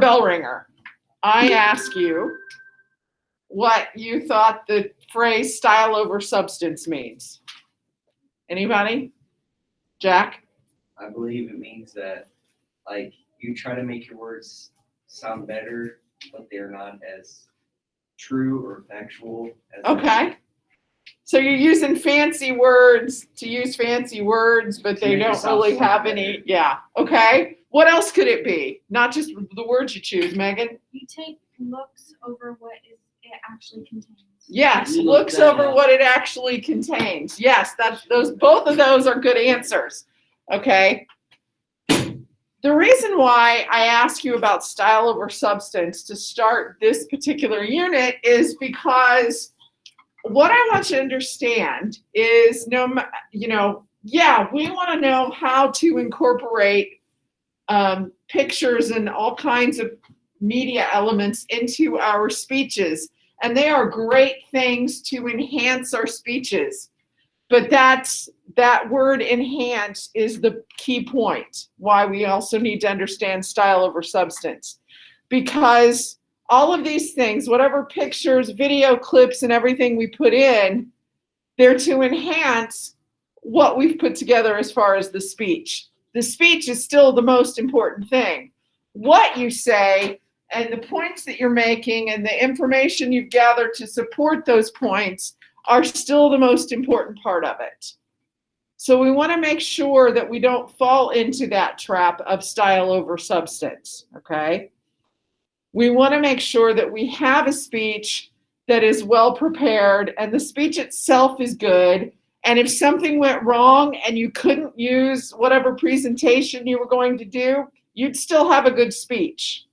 bell ringer. I ask you what you thought the phrase style over substance means. Anybody? Jack? I believe it means that, like, you try to make your words sound better, but they're not as true or factual as. Okay. So you're using fancy words to use fancy words, but they don't really have any. Yeah. Okay. What else could it be? Not just the words you choose, Megan. You take looks over what it actually contains. Yes, looks over what it actually contains. Yes, that's both of those are good answers. Okay. The reason why I ask you about style over substance to start this particular unit is because what I want you to understand is we want to know how to incorporate pictures and all kinds of media elements into our speeches. And they are great things to enhance our speeches. But that word enhance is the key point, why we also need to understand style over substance. Because all of these things, whatever pictures, video clips, and everything we put in, they're to enhance what we've put together as far as the speech. The speech is still the most important thing. What you say and the points that you're making and the information you've gathered to support those points are still the most important part of it. So we want to make sure that we don't fall into that trap of style over substance, okay? We want to make sure that we have a speech that is well prepared and the speech itself is good. And if something went wrong and you couldn't use whatever presentation you were going to do, you'd still have a good speech,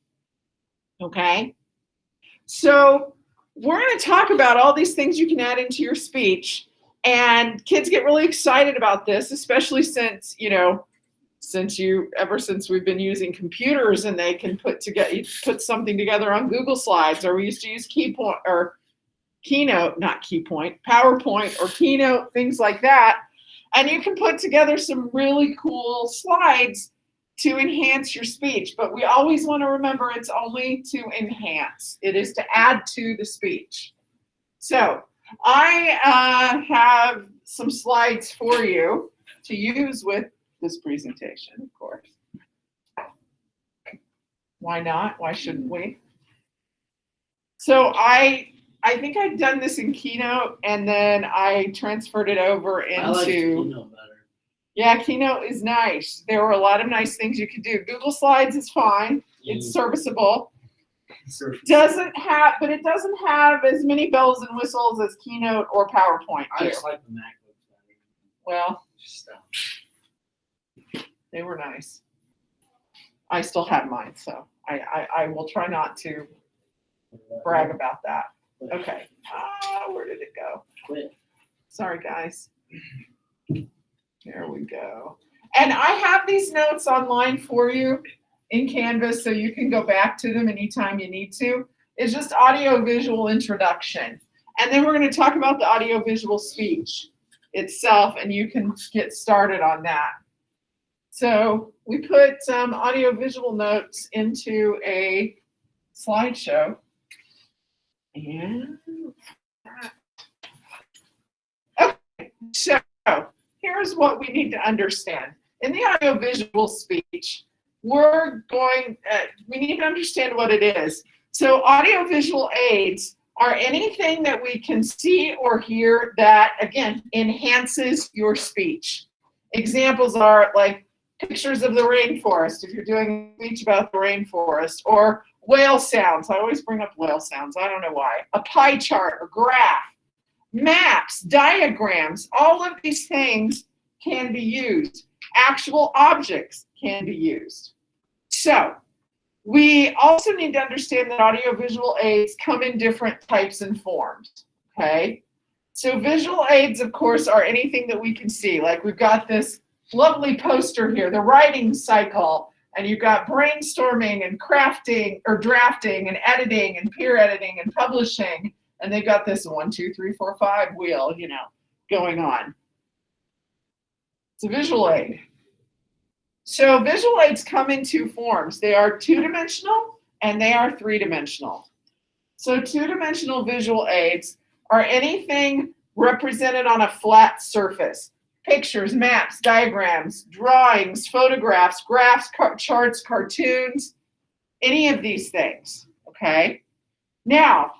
okay? So we're going to talk about all these things you can add into your speech, and kids get really excited about this, especially since we've been using computers and they can put something together on Google Slides, or we used to use PowerPoint or Keynote, things like that. And you can put together some really cool slides to enhance your speech, but we always want to remember it's only to enhance. It is to add to the speech. So I have some slides for you to use with this presentation, of course. Why not? Why shouldn't we? So I think I'd done this in Keynote, and then I transferred it over into. I like Keynote better. Yeah, Keynote is nice. There were a lot of nice things you could do. Google Slides is fine. It's serviceable. It doesn't have as many bells and whistles as Keynote or PowerPoint. I just like the MacBook better. Well, they were nice. I still have mine, so I will try not to brag about that. Okay. Where did it go? Quit. Sorry, guys. There we go. And I have these notes online for you in Canvas, so you can go back to them anytime you need to. It's just audio-visual introduction. And then we're going to talk about the audio-visual speech itself, and you can get started on that. So we put some audio-visual notes into a slideshow. And okay, so here's what we need to understand. In the audiovisual speech, we need to understand what it is. So audiovisual aids are anything that we can see or hear that, again, enhances your speech. Examples are like pictures of the rainforest, if you're doing a speech about the rainforest, or whale sounds. I always bring up whale sounds. I don't know why. A pie chart, a graph, maps, diagrams, all of these things can be used. Actual objects can be used. So we also need to understand that audiovisual aids come in different types and forms, okay? So visual aids, of course, are anything that we can see. Like we've got this lovely poster here, the writing cycle, and you've got brainstorming and crafting or drafting and editing and peer editing and publishing, and they've got this 1, 2, 3, 4, 5 wheel, going on. It's a visual aid. So visual aids come in two forms. They are two-dimensional and they are three-dimensional. So two-dimensional visual aids are anything represented on a flat surface. Pictures, maps, diagrams, drawings, photographs, graphs, charts, cartoons, any of these things, okay? Now,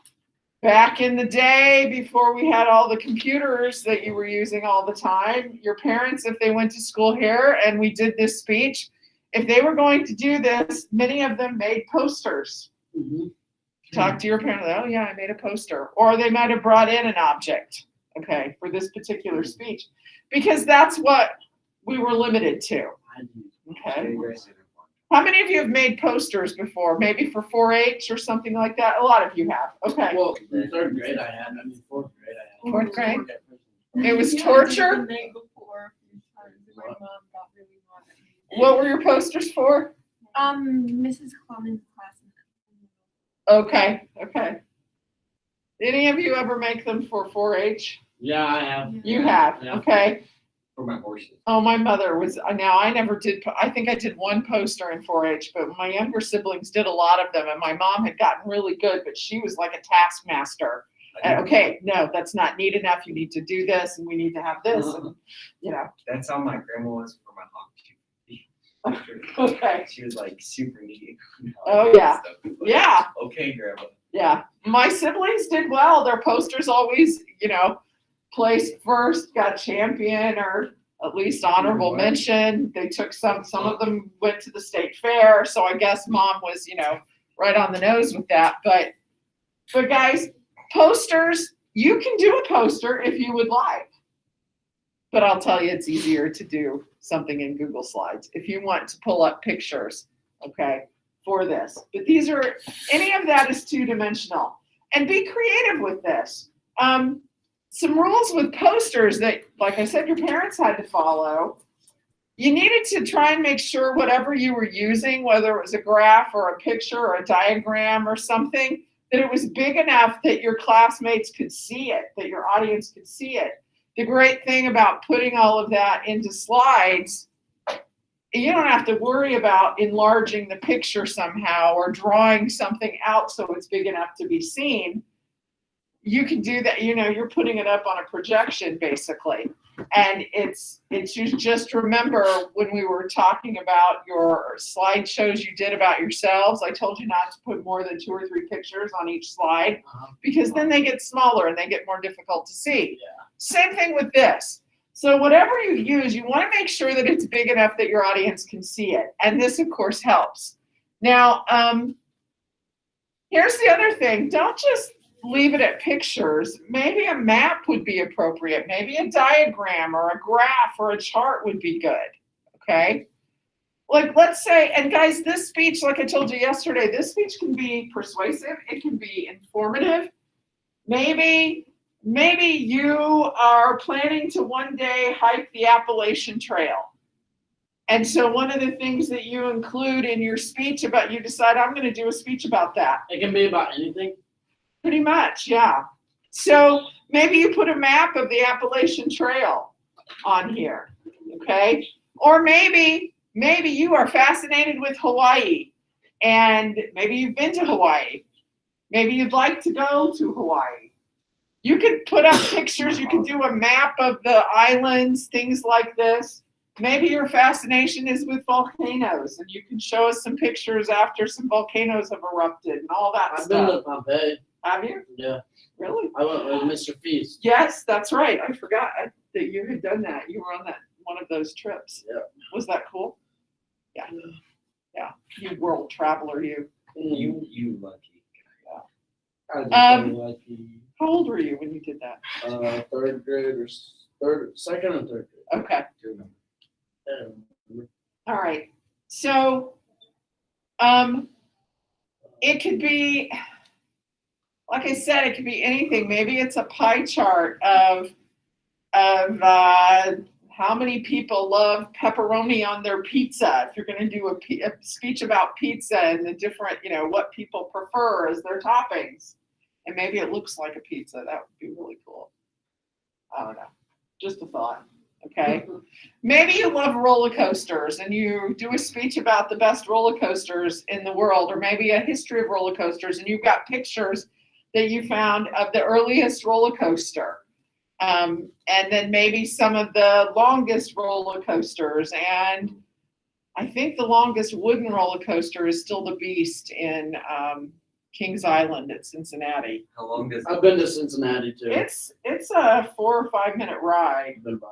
back in the day, before we had all the computers that you were using all the time, your parents, if they went to school here and we did this speech, if they were going to do this, many of them made posters. Talk to your parent, oh yeah, I made a poster. Or they might have brought in an object, okay, for this particular speech. Because that's what we were limited to, okay? How many of you have made posters before? Maybe for 4-H or something like that? A lot of you have, okay. Well, in third grade I had, I mean, fourth grade I had. Fourth grade? Yeah. It was Yeah, I torture? did the night before a few times, and my mom got really mad at me. What were your posters for? Mrs. Clemens' class. Okay, okay. Any of you ever make them for 4-H? Yeah, I have. You have, Yeah. okay. For my horses. Oh, my mother was, now I never did, I think I did one poster in 4-H, but my younger siblings did a lot of them, and my mom had gotten really good, but she was like a taskmaster. Okay, no, that's not neat enough, you need to do this, and we need to have this, and, you know, That's how my grandma was for my hawk too. okay. She was like super neat. Oh, yeah. Yeah, Okay, grandma. yeah. My siblings did well. Their posters always, you know, placed first, got champion, or at least honorable mention. They took some of them went to the state fair. So I guess mom was, you know, right on the nose with that. But guys, posters, you can do a poster if you would like. But I'll tell you, it's easier to do something in Google Slides if you want to pull up pictures, okay, for this. But these are, any of that is two-dimensional. And be creative with this. Some rules with posters that, like I said, your parents had to follow. You needed to try and make sure whatever you were using, whether it was a graph or a picture or a diagram or something, that it was big enough that your classmates could see it, that your audience could see it. The great thing about putting all of that into slides, you don't have to worry about enlarging the picture somehow or drawing something out so it's big enough to be seen. You can do that, you know, you're putting it up on a projection basically. And it's you just remember when we were talking about your slideshows you did about yourselves, I told you not to put more than 2 or 3 pictures on each slide because then they get smaller and they get more difficult to see. Yeah. Same thing with this. So whatever you use, you want to make sure that it's big enough that your audience can see it. And this, of course, helps. Now, here's the other thing. Don't just leave it at pictures. Maybe a map would be appropriate. Maybe a diagram or a graph or a chart would be good, okay? Like, let's say, and guys, this speech, like I told you yesterday, this speech can be persuasive. It can be informative. Maybe you are planning to one day hike the Appalachian Trail. And so one of the things that you include in your speech about, you decide, I'm going to do a speech about that. It can be about anything. Pretty much, yeah. So maybe you put a map of the Appalachian Trail on here, okay? Or maybe you are fascinated with Hawaii, and maybe you've been to Hawaii. Maybe you'd like to go to Hawaii. You could put up pictures, you could do a map of the islands, things like this. Maybe your fascination is with volcanoes, and you can show us some pictures after some volcanoes have erupted and all that I've been stuff. to Pompeii. Have you? Yeah. Really? I went with Mr. Feast. Yes, that's right. I forgot that you had done that. You were on that one of those trips. Yeah. Was that cool? Yeah. Yeah. You world traveler, you. You lucky. I was very lucky. How old were you when you did that? Third grade or second and third grade. Okay. Um, All right. So, it could be, like I said, it could be anything. Maybe it's a pie chart of how many people love pepperoni on their pizza. If you're going to do a speech about pizza and the different, you know, what people prefer as their toppings. And maybe it looks like a pizza. That would be really cool. I don't know. Just a thought. Okay. Maybe you love roller coasters and you do a speech about the best roller coasters in the world, or maybe a history of roller coasters, and you've got pictures that you found of the earliest roller coaster. And then maybe some of the longest roller coasters. And I think the longest wooden roller coaster is still the Beast in Kings Island at Cincinnati. How long does I've been to Cincinnati too. It's a 4 or 5 minute ride. I've been by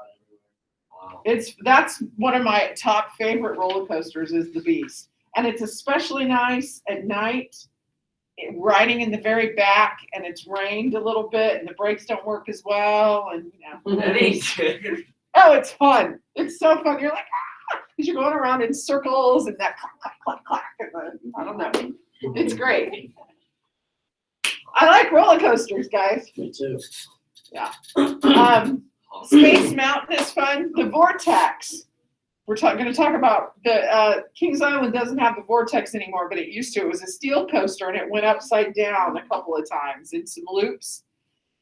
wow. That's one of my top favorite roller coasters is the Beast. And it's especially nice at night, riding in the very back, and it's rained a little bit and the brakes don't work as well. And That ain't good. oh, it's fun. It's so fun. You're like, because you're going around in circles and that clack, clack, clack, clack. And I don't know. It's great. I like roller coasters, guys. Me too. Space Mountain is fun. The Vortex. We're going to talk about the Kings Island doesn't have the Vortex anymore, but it used to. It was a steel coaster and it went upside down a couple of times in some loops.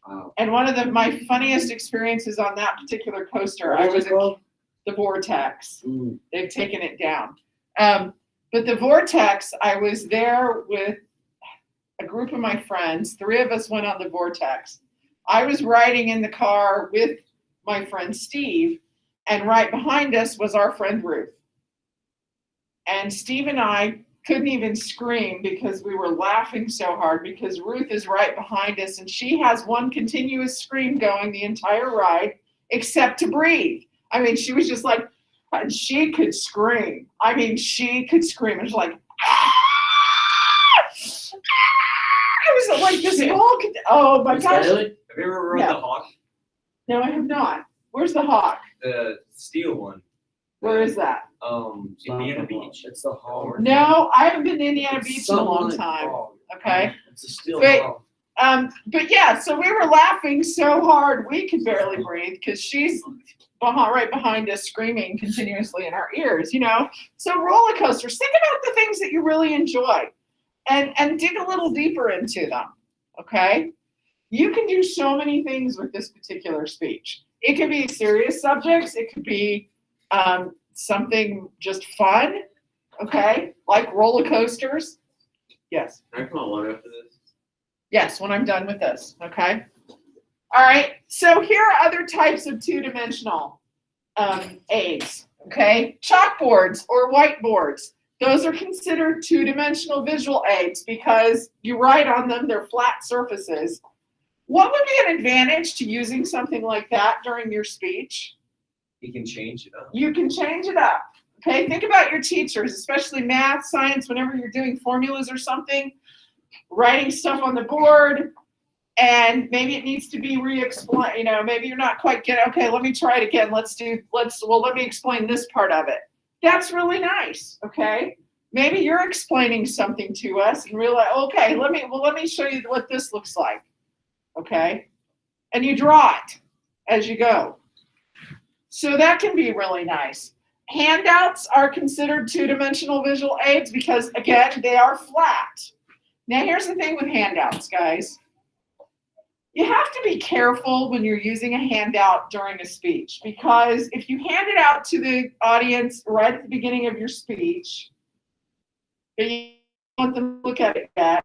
Wow. And one of my funniest experiences on that particular coaster, What I is was it called? the Vortex. Mm. They've taken it down. But the Vortex, I was there with a group of my friends. 3 of us went on the Vortex. I was riding in the car with my friend Steve, and right behind us was our friend Ruth. And Steve and I couldn't even scream because we were laughing so hard because Ruth is right behind us and she has one continuous scream going the entire ride except to breathe. I mean, she was just like, and she could scream. I mean, she could scream. It was like, ah! It was like this whole, oh my Miss gosh. Bailey? Have you ever rode No. the Hawk? No, I have not. Where's the Hawk? The steel one. Where is that? It's not Indiana the Hawk. Beach. It's the Hawk. No, I haven't been to Indiana It's Beach in a something long like time. Hawk. Okay. It's a steel But- Hawk. But yeah, so we were laughing so hard we could barely breathe because she's right behind us screaming continuously in our ears, you know? So roller coasters, think about the things that you really enjoy and dig a little deeper into them, okay? You can do so many things with this particular speech. It could be serious subjects. It could be something just fun, okay? Like roller coasters. Yes. Can I come on one after this? Yes, when I'm done with this, okay? All right, so here are other types of two-dimensional aids, okay? Chalkboards or whiteboards. Those are considered two-dimensional visual aids because you write on them, they're flat surfaces. What would be an advantage to using something like that during your speech? You can change it up. You can change it up, okay? Think about your teachers, especially math, science, whenever you're doing formulas or something, writing stuff on the board, and maybe it needs to be re-explained, you know, maybe you're not quite getting, okay, let me try it again. Let me explain this part of it. That's really nice, okay? Maybe you're explaining something to us and realize, okay, let me show you what this looks like, okay? And you draw it as you go. So that can be really nice. Handouts are considered two-dimensional visual aids because, again, they are flat. Now, here's the thing with handouts, guys. You have to be careful when you're using a handout during a speech because if you hand it out to the audience right at the beginning of your speech, but you want them to look at it yet,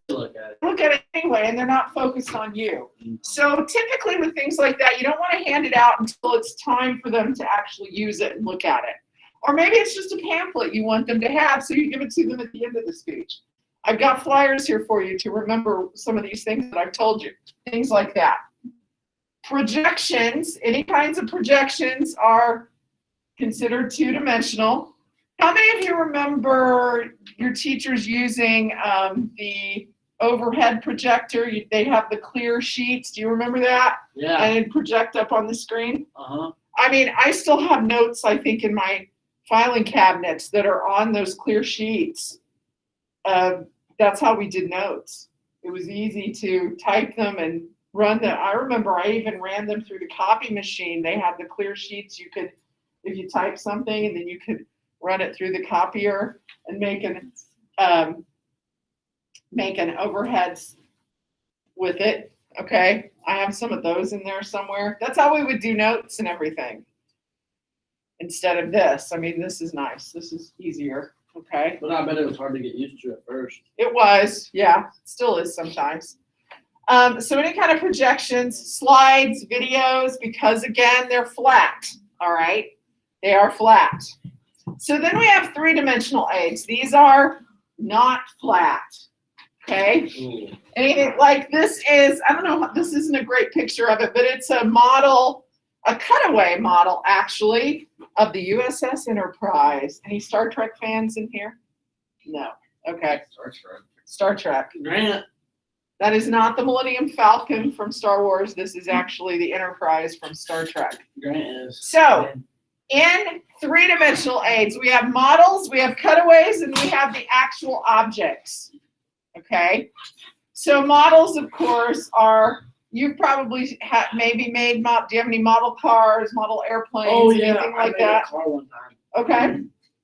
Look at it. look at it anyway, and they're not focused on you. So typically with things like that, you don't want to hand it out until it's time for them to actually use it and look at it. Or maybe it's just a pamphlet you want them to have, so you give it to them at the end of the speech. I've got flyers here for you to remember some of these things that I've told you, things like that. Projections, any kinds of projections are considered two-dimensional. How many of you remember your teachers using the overhead projector? They have the clear sheets. Do you remember that? Yeah. And it'd project up on the screen. Uh-huh. I mean, I still have notes, I think, in my filing cabinets that are on those clear sheets. That's how we did notes. It was easy to type them and run them. I remember I even ran them through the copy machine. They had the clear sheets. You could, if you type something, and then you could run it through the copier and make an overhead with it. Okay, I have some of those in there somewhere. That's how we would do notes and everything. Instead of this. I mean, this is nice. This is easier. Okay. But I bet it was hard to get used to at first. It was, yeah, still is sometimes. So any kind of projections, slides, videos, because again, they're flat. All right. They are flat. So then we have three-dimensional aids. These are not flat. Okay. Ooh. Anything like this is, I don't know, this isn't a great picture of it, but it's a model, a cutaway model actually of the USS Enterprise. Any Star Trek fans in here? No. Okay. Star Trek. Grant. That is not the Millennium Falcon from Star Wars. This is actually the Enterprise from Star Trek. Grant is. So in three-dimensional aids, we have models, we have cutaways, and we have the actual objects. Okay. So models, of course, are, you've probably maybe made, do you have any model cars, model airplanes, Oh yeah, anything I like made that? a car one time. Okay.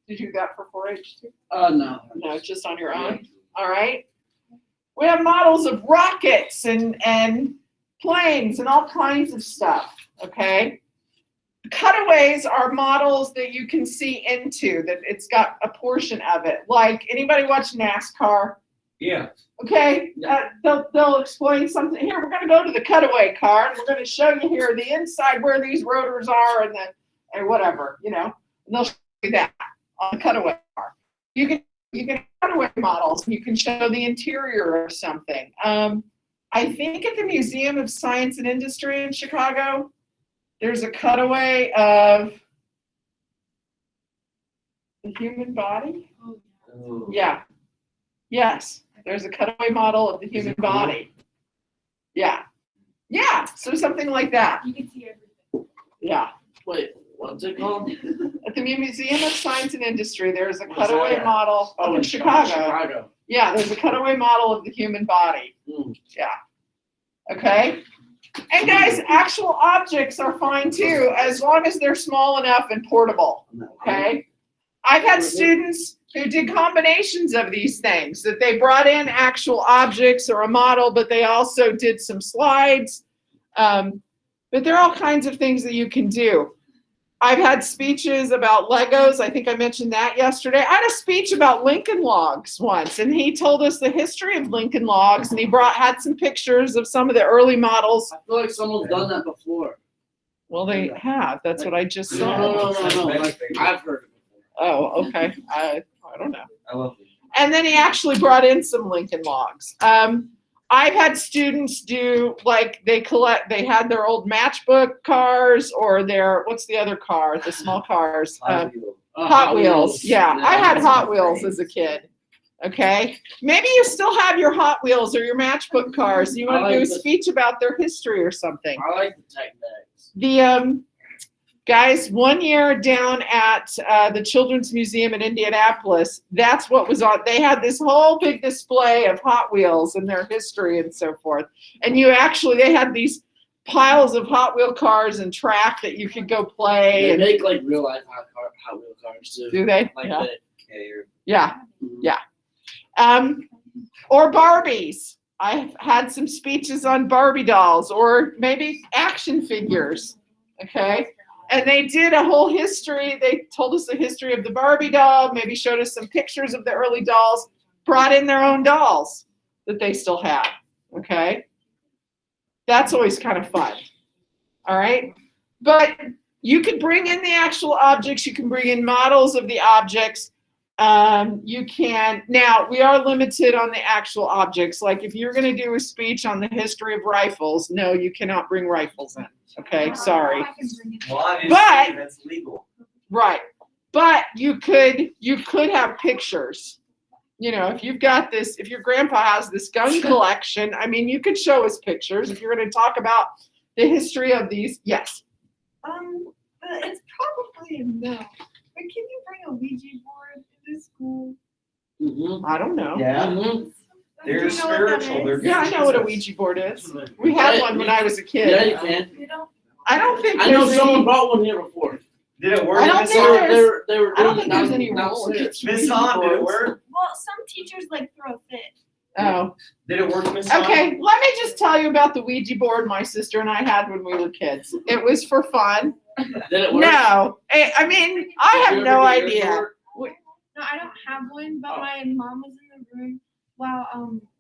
Did you do that for 4-H too? No. No, just on your own. All right. We have models of rockets and planes and all kinds of stuff. Okay. Cutaways are models that you can see into, that it's got a portion of it. Like, anybody watch NASCAR? Yeah. Okay, they'll explain something. Here, we're going to go to the cutaway car, and we're going to show you here the inside where these rotors are and whatever, you know. And they'll show you that on the cutaway car. You can have cutaway models. You can show the interior of something. I think at the Museum of Science and Industry in Chicago, there's a cutaway of the human body. Oh. Yeah. Yes. There's a cutaway model of the human body. Yeah. Yeah. So something like that. You can see everything. Yeah. Wait, what's it called? At the Museum of Science and Industry, there's a Where's cutaway that at? model Oh, in Chicago. Yeah, there's a cutaway model of the human body. Mm. Yeah. Okay. And guys, actual objects are fine too, as long as they're small enough and portable. Okay. I've had students who did combinations of these things, that they brought in actual objects or a model, but they also did some slides. But there are all kinds of things that you can do. I've had speeches about Legos. I think I mentioned that yesterday. I had a speech about Lincoln Logs once, and he told us the history of Lincoln Logs, and he had some pictures of some of the early models. I feel like someone's done that before. Well, they have. That's what I just said. No. Like, I've heard it before. Oh, okay. I don't know. I love it. And then he actually brought in some Lincoln Logs. I've had students do, like, they had their old matchbook cars or their, what's the other car, the small cars? Hot Wheels. Yeah, I had Hot Wheels as a kid. Okay. Maybe you still have your Hot Wheels or your matchbook cars. You want to do a speech about their history or something. I like the tech bags. The guys, one year down at the Children's Museum in Indianapolis, that's what was on. They had this whole big display of Hot Wheels and their history and so forth. And they had these piles of Hot Wheel cars and track that you could go play. They And make like real life Hot Wheel cars too. do they? Like Yeah. Yeah, Yeah. Yeah. Or Barbies. I've had some speeches on Barbie dolls or maybe action figures. Okay. And they did a whole history. They told us the history of the Barbie doll, maybe showed us some pictures of the early dolls, brought in their own dolls that they still have. Okay. That's always kind of fun. All right. But you could bring in the actual objects. You can bring in models of the objects. You can, now we are limited on the actual objects. Like if you're going to do a speech on the history of rifles, no, you cannot bring rifles in. Okay, sorry. I can bring it. well, obviously But- that's legal. Right. But you could have pictures. You know, if you've got this, if your grandpa has this gun collection, I mean, you could show us pictures. If you're going to talk about the history of these, yes. It's probably a no. But can you bring a Ouija board into school? Mm-hmm. I don't know. Yeah, Mm-hmm. they're Do you know what that spiritual. They're is? Yeah, I know what a Ouija board is. We had one when I was a kid. Yeah, you can. You don't. I don't think I know there's someone any, bought one here before. Did it work? I don't Miss think Hahn? there's- They were I don't doing think it there's any downstairs. rules. Miss Hahn, did it work? Well, some teachers like throw a fit. Oh, Did it work, Miss? Sonic? okay. Let me just tell you about the Ouija board my sister and I had when we were kids. It was for fun. Did it work? No, I mean, I have no idea. No, I don't have one, but my mom was in the room while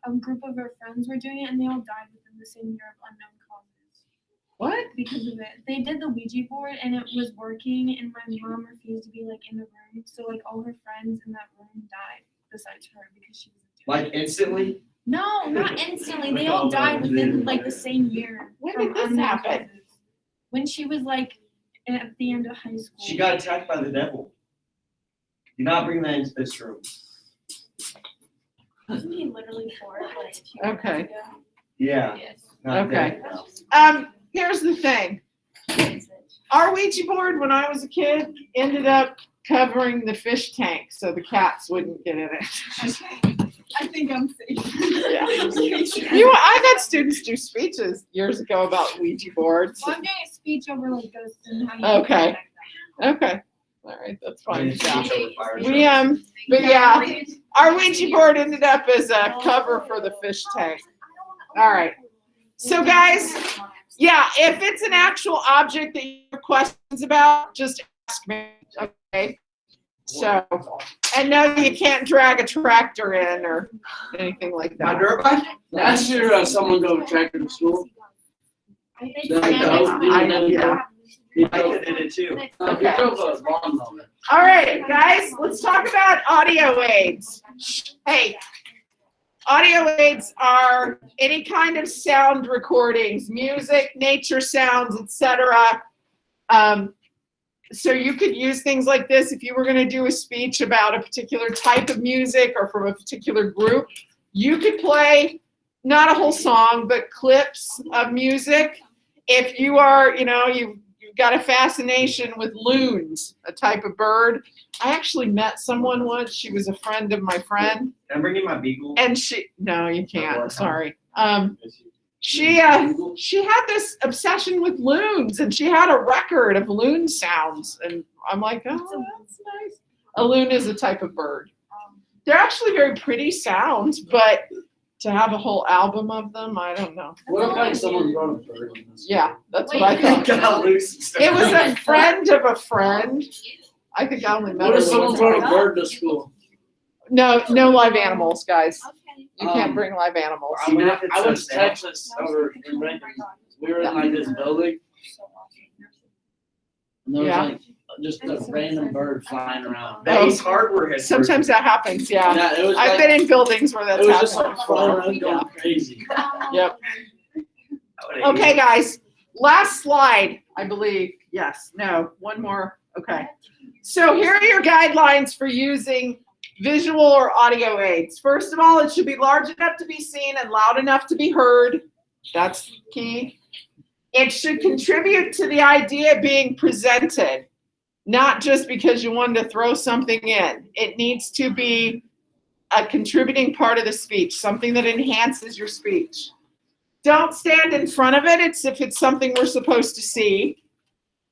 a group of her friends were doing it, and they all died within the same year of unknown causes What? because of it. They did the Ouija board, and it was working, and my mom refused to be like in the room, so like all her friends in that room died besides her because she wasn't doing Like instantly? No, not instantly. They all died within like the same year. When from did this unknown happen? causes. When she was like at the end of high school. She got attacked by the devil. Do not bring that into this room. Wasn't he literally for it like 2 Okay. years ago? Yeah. Yes. Not Okay. dead, no. Here's the thing. Our Ouija board, when I was a kid, ended up covering the fish tank so the cats wouldn't get in it. I think I'm safe. Yeah. I've had students do speeches years ago about Ouija boards. Well, I'm doing a speech over like ghosts and how you Okay. protect them. Okay. All right, that's fine. It's Yeah. over fire. We but yeah, our Ouija board ended up as a cover for the fish tank. All right. So guys, yeah, if it's an actual object that you have questions about, just ask me. Okay. So, and no, you can't drag a tractor in or anything like My that. dirt bike? Last year, someone drove a tractor to school. I Yeah. I did it too. He Okay. drove a lawnmower. All right, guys, let's talk about audio aids. Hey, audio aids are any kind of sound recordings, music, nature sounds, etc. So you could use things like this if you were going to do a speech about a particular type of music or from a particular group. You could play not a whole song, but clips of music. If you are, you've got a fascination with loons, a type of bird. I actually met someone once. She was a friend of my friend, Can I bring in my beagle? and no, you can't. Sorry. She had this obsession with loons, and she had a record of loon sounds, and I'm like, oh, that's nice. A loon is a type of bird. They're actually very pretty sounds, but to have a whole album of them, I don't know. What if like someone brought a bird in this? Yeah, that's what I Wait, thought. Got loose and stuff. It was a friend of a friend. I think I only met What her if someone once. brought a bird to school? No live animals, guys. Okay. You can't bring live animals. I mean, Even if it's I went a to Texas over in Rankin. We were in like this building, and there was Yeah. like just a random bird flying around. Base hardware has. Sometimes that happens, yeah. Yeah, it was I've like, been in buildings where it that's was just happened like flying before. around going crazy. Yep. Okay, guys, last slide, I believe. Yes, no, one more. Okay. So here are your guidelines for using visual or audio aids. First of all, it should be large enough to be seen and loud enough to be heard. That's key. It should contribute to the idea being presented, not just because you wanted to throw something in. It needs to be a contributing part of the speech, something that enhances your speech. Don't stand in front of it. If it's something we're supposed to see.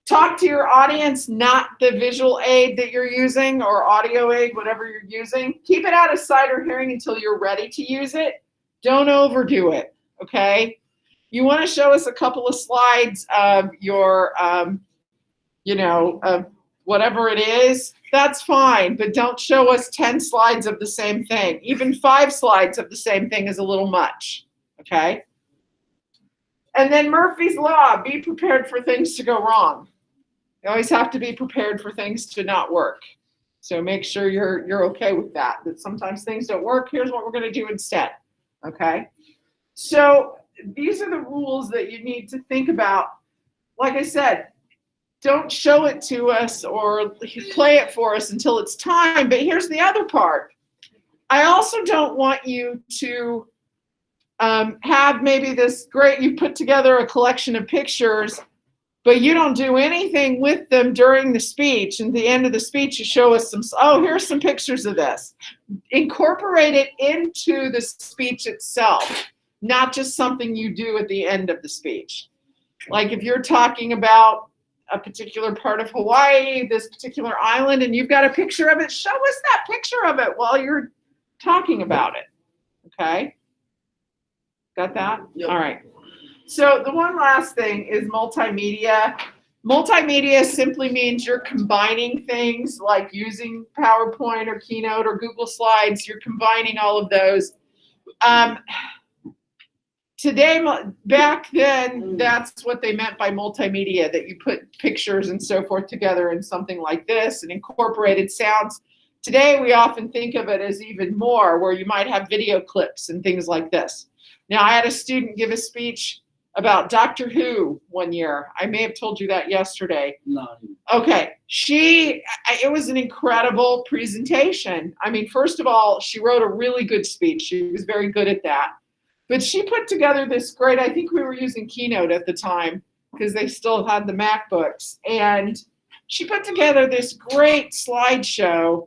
Talk to your audience, not the visual aid that you're using or audio aid, whatever you're using. Keep it out of sight or hearing until you're ready to use it. Don't overdo it, okay? You want to show us a couple of slides of your, of whatever it is, that's fine, but don't show us 10 slides of the same thing. Even 5 slides of the same thing is a little much, okay? And then Murphy's Law, be prepared for things to go wrong. You always have to be prepared for things to not work. So make sure you're okay with that sometimes things don't work. Here's what we're going to do instead, okay? So these are the rules that you need to think about. Like I said, don't show it to us or play it for us until it's time. But here's the other part. I also don't want you to have maybe this great, you put together a collection of pictures, but you don't do anything with them during the speech. And at the end of the speech, you show us here's some pictures of this. Incorporate it into the speech itself, not just something you do at the end of the speech. Like if you're talking about a particular part of Hawaii, this particular island, and you've got a picture of it, show us that picture of it while you're talking about it, Okay? Got that? Yep. All right. So the one last thing is multimedia. Multimedia simply means you're combining things like using PowerPoint or Keynote or Google Slides. You're combining all of those. Today, back then, that's what they meant by multimedia, that you put pictures and so forth together in something like this and incorporated sounds. Today, we often think of it as even more, where you might have video clips and things like this. Now, I had a student give a speech about Doctor Who one year. I may have told you that yesterday. No. Okay, it was an incredible presentation. I mean, first of all, she wrote a really good speech. She was very good at that. But she put together this great, I think we were using Keynote at the time because they still had the MacBooks. And she put together this great slideshow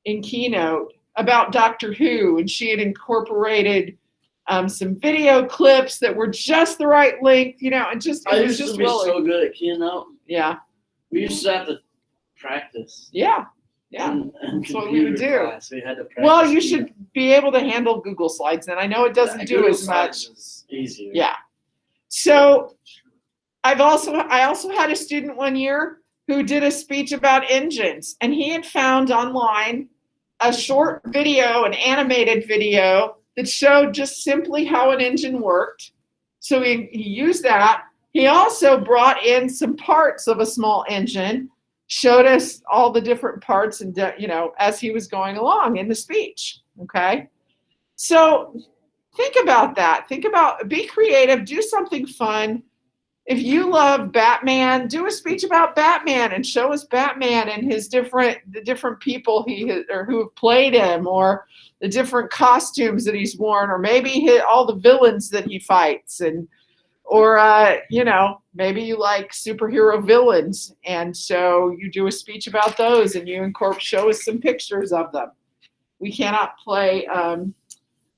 in Keynote about Doctor Who. And she had incorporated some video clips that were just the right length, you know, and just, I it was used to just be really, so good at Keynote. yeah, We used to have to practice. yeah, yeah. In That's what we would computer do. class. We had to practice. Well, you Keynote. should be able to handle Google Slides, and I know it doesn't do Google as much. Slides is easier. Yeah. So I also had a student one year who did a speech about engines, and he had found online a short video, an animated video that showed just simply how an engine worked. So he used that. He also brought in some parts of a small engine, showed us all the different parts, and you know, as he was going along in the speech. Okay. So think about that. Be creative, do something fun. If you love Batman, do a speech about Batman and show us Batman and the different people who have played him, or the different costumes that he's worn, or maybe all the villains that he fights, or you know, maybe you like superhero villains, and so you do a speech about those and you show us some pictures of them. We cannot play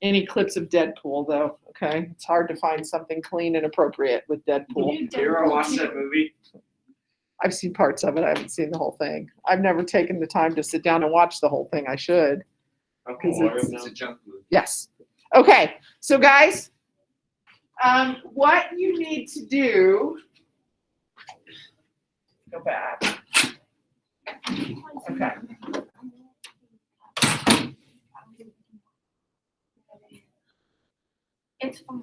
any clips of Deadpool, though. Okay, it's hard to find something clean and appropriate with Deadpool. You ever watch that movie? I've seen parts of it. I haven't seen the whole thing. I've never taken the time to sit down and watch the whole thing. I should. Okay, it's a junk movie. Yes. Okay. So, guys, what you need to do. Go back. Okay. It's fine.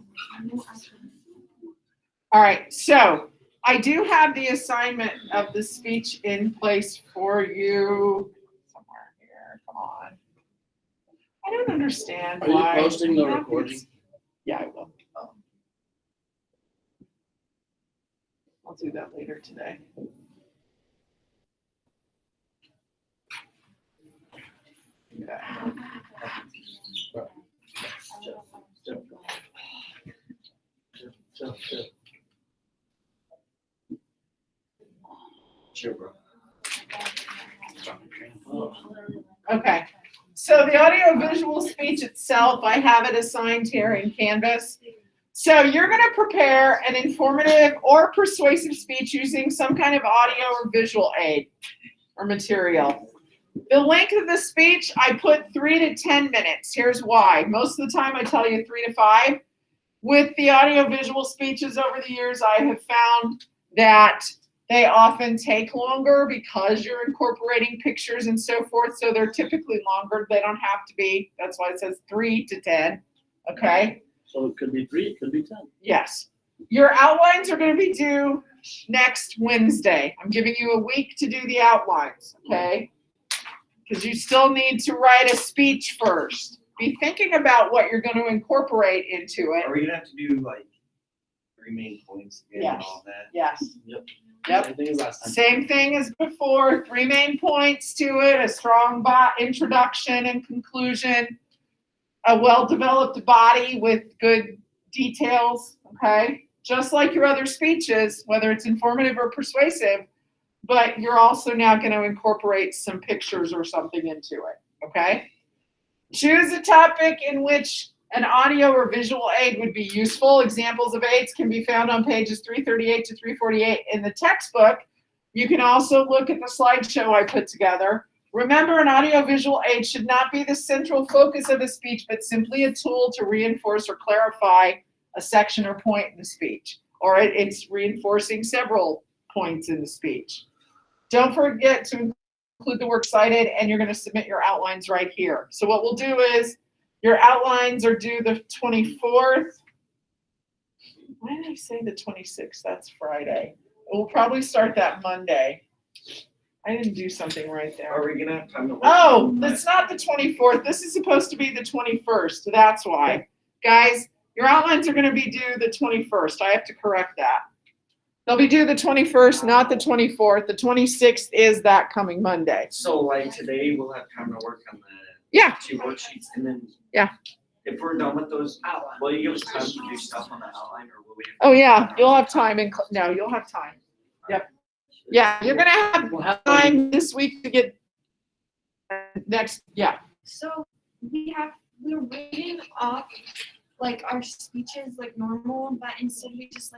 All right, so I do have the assignment of the speech in place for you somewhere here. Come on. I don't understand Are you why. posting the that recording? is- Yeah, I will. I'll do that later today. Okay. Sure, bro. Okay, so the audio-visual speech itself, I have it assigned here in Canvas. So you're going to prepare an informative or persuasive speech using some kind of audio or visual aid or material. The length of the speech, I put 3 to 10 minutes. Here's why. Most of the time I tell you 3 to 5. With the audio-visual speeches over the years, I have found that they often take longer because you're incorporating pictures and so forth. So they're typically longer. They don't have to be. That's why it says 3 to 10. Okay? So it could be 3, it could be 10. Yes. Your outlines are going to be due next Wednesday. I'm giving you a week to do the outlines. Okay? Because you still need to write a speech first. Be thinking about what you're going to incorporate into it. Are we gonna have to do like 3 main points again and Yes. all that? Yes. Yep. Yep. Same thing as last time. Same thing as before. 3 main points to it: a strong introduction and conclusion, a well-developed body with good details. Okay, just like your other speeches, whether it's informative or persuasive, but you're also now going to incorporate some pictures or something into it. Okay. Choose a topic in which an audio or visual aid would be useful. Examples of aids can be found on pages 338 to 348 in the textbook. You can also look at the slideshow I put together. Remember, an audiovisual aid should not be the central focus of a speech, but simply a tool to reinforce or clarify a section or point in the speech, or it's reinforcing several points in the speech. Don't forget to include the works cited, and you're going to submit your outlines right here. So what we'll do is your outlines are due the 24th. Why did I say the 26th? That's Friday. We'll probably start that Monday. I didn't do something right there. Are we gonna have time to? work Oh, on that's that? not the 24th. This is supposed to be the 21st. That's why. Guys, your outlines are going to be due the 21st. I have to correct that. They'll be due the 21st, not the 24th. The 26th is that coming Monday. So like today, we'll have time to work on the Yeah. 2 worksheets, and then. Yeah. If we're done with those, will you give us time to do stuff on the outline, or will we? Oh, yeah. You'll have time. No, you'll have time. Yep. Yeah, you're going to have We'll have time this week to get next. Yeah. So we're reading off like our speeches like normal, but instead we just like